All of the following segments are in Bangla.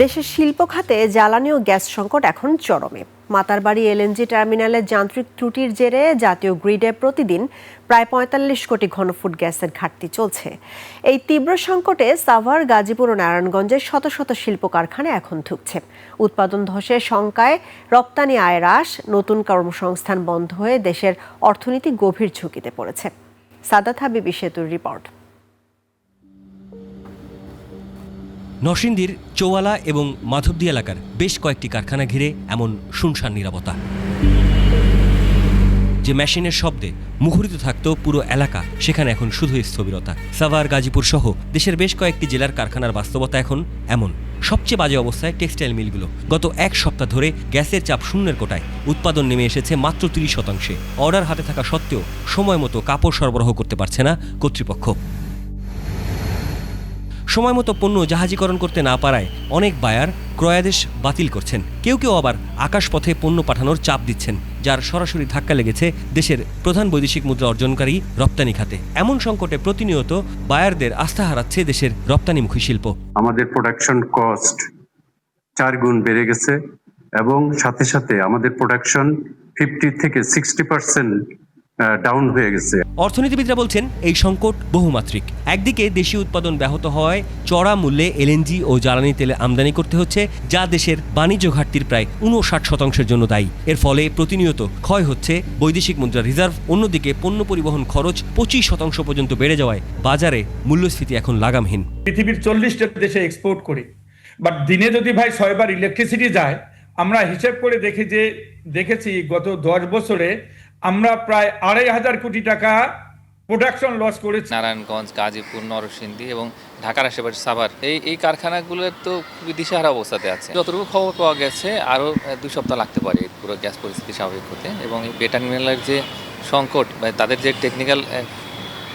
দেশের শিল্প খাতে জ্বালানি ও গ্যাস সংকট এখন চরমে। মাতারবাড়ি এলএনজি টার্মিনালের যান্ত্রিক ত্রুটির জেরে জাতীয় গ্রিডে প্রতিদিন প্রায় ৪৫ কোটি ঘনফুট গ্যাসের ঘাটতি চলছে। এই তীব্র সংকটে সাভার, গাজীপুর ও নারায়ণগঞ্জের শত শত শিল্প কারখানা এখন ঢুকছে। উৎপাদন ধসের শঙ্কায় রপ্তানি আয় হ্রাস, নতুন কর্মসংস্থান বন্ধ হয়ে দেশের অর্থনীতি গভীর ঝুঁকিতে পড়েছে। সাদাত হাবিবি সেতুর রিপোর্ট। নরসিংদীর চৌয়ালা এবং মাধবদী এলাকার বেশ কয়েকটি কারখানা ঘিরে এমন শুনশান নীরবতা। যে মেশিনের শব্দে মুখরিত থাকত পুরো এলাকা, সেখানে এখন শুধুই স্থবিরতা। সাভার, গাজীপুর সহ দেশের বেশ কয়েকটি জেলার কারখানার বাস্তবতা এখন এমন। সবচেয়ে বাজে অবস্থায় টেক্সটাইল মিলগুলো। গত এক সপ্তাহ ধরে গ্যাসের চাপ শূন্যের কোটায়, উৎপাদন নেমে এসেছে মাত্র ৩০%। অর্ডার হাতে থাকা সত্ত্বেও সময় মতো কাপড় সরবরাহ করতে পারছে না কর্তৃপক্ষ। সময় মতো পণ্য জাহাজীকরণ করতে না পারায় অনেক বায়ার ক্রয়াদেশ বাতিল করছেন। কেউ কেউ আবার আকাশপথে পণ্য পাঠানোর চাপ দিচ্ছেন, যার সরাসরি ধাক্কা লেগেছে দেশের প্রধান বৈদেশিক মুদ্রা অর্জনকারী রপ্তানি খাতে। এমন সংকটে প্রতিনিয়ত বায়ারদের আস্থা হারাচ্ছে দেশের রপ্তানিমুখী শিল্প। আমাদের প্রোডাকশন কস্ট 4 গুণ বেড়ে গেছে এবং সাথে সাথে আমাদের প্রোডাকশন 50 থেকে 60% ডাউন হয়ে গেছে। অর্থনীতিবিদরা বলছেন এই সংকট বহুমাত্রিক। একদিকে দেশীয় উৎপাদন ব্যাহত হওয়ায় চড়া মূল্যে এলএনজি ও জ্বালানি তেলে আমদানি করতে হচ্ছে, যা দেশের বাণিজ্য ঘাটতির প্রায় 59% জন্য দায়ী। এর ফলে প্রতিনিয়ত ক্ষয় হচ্ছে বৈদেশিক মুদ্রা রিজার্ভ। অন্যদিকে পণ্য পরিবহন খরচ 25% পর্যন্ত বেড়ে যাওয়ায় বাজারে মূল্যস্ফীতি এখন লাগামহীন। পৃথিবীর 40টা দেশে এক্সপোর্ট করি, বাট দিনে যদি ভাই 6 বার ইলেকট্রিসিটি যায়, আমরা হিসেব করে দেখেছি গত 10 বছরে আমরা প্রায় 2,500 কোটি টাকা প্রোডাকশন লস করেছি। নারায়ণগঞ্জ, গাজীপুর, নরসিংদী এবং ঢাকার আশেপাশে সাভার এই কারখানাগুলোর তো খুবই দিশেহারা অবস্থাতে আছে। যতটুকু খবর পাওয়া গেছে আরও 2 সপ্তাহ লাগতে পারে পুরো গ্যাস পরিস্থিতি স্বাভাবিক হতে। এবং এই বে টার্মিনালের যে সংকট বা তাদের যে টেকনিক্যাল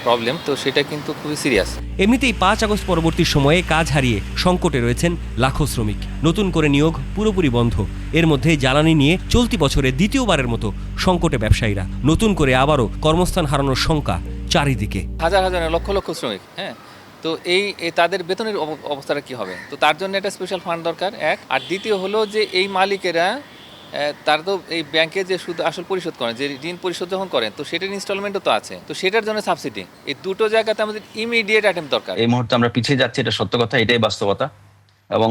প্রবলেম, তো সেটা কিন্তু খুবই সিরিয়াস। এমনিতেই 5 আগস্ট পরবর্তী সময়ে কাজ হারিয়ে সংকটে রয়েছেন লাখো শ্রমিক। নতুন করে নিয়োগ পুরোপুরি বন্ধ। এর মধ্যে জ্বালানি নিয়ে চলতি বছরে দ্বিতীয়বারের মতো সংকটে ব্যবসায়ীরা। নতুন করে আবারও কর্মস্থান হারানোর শঙ্কা চারিদিকে। হাজার হাজার লক্ষ লক্ষ শ্রমিক, তো এই তাদের বেতনের অবস্থাটা কি হবে? তো তার জন্য একটা স্পেশাল ফান্ড দরকার, এক। আর দ্বিতীয় হলো যে এই মালিকেরা তার তো এই ব্যাংকে যে সুদ আসল পরিশোধ করেন, যে ঋণ পরিশোধ যখন করেন, তো সেটার ইনস্টলমেন্টও তো আছে। তো সেটার জন্য সাবসিডি। এই দুটো জায়গাতে আমাদের ইমিডিয়েট অ্যাটেম্প দরকার। এই মুহূর্তে আমরা পিছিয়ে যাচ্ছি, এটা সত্য কথা, এটাই বাস্তবতা। এবং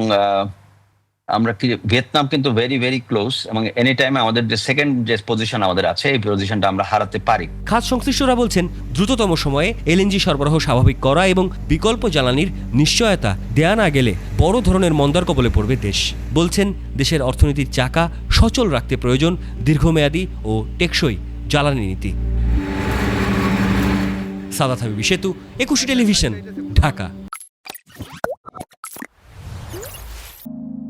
আমরা ভিয়েতনাম কিন্তু ভেরি ভেরি ক্লোজ, এবং এনি টাইম আমাদের যে সেকেন্ড যে পজিশন আমাদের আছে, এই পজিশনটা আমরা হারাতে পারি। খাত সংশ্লিষ্টরা বলছেন দ্রুততম সময়ে এলএনজি সরবরাহ স্বাভাবিক করা এবং বিকল্প জ্বালানির নিশ্চয়তা দেয়া না গেলে বড় ধরনের মন্দার কবলে পড়বে দেশ। বলছেন দেশের অর্থনীতির চাকা সচল রাখতে প্রয়োজন দীর্ঘমেয়াদী ও টেকসই জ্বালানি নীতি। সাদাত হাবিবি সেতু, 21 টেলিভিশন, ঢাকা।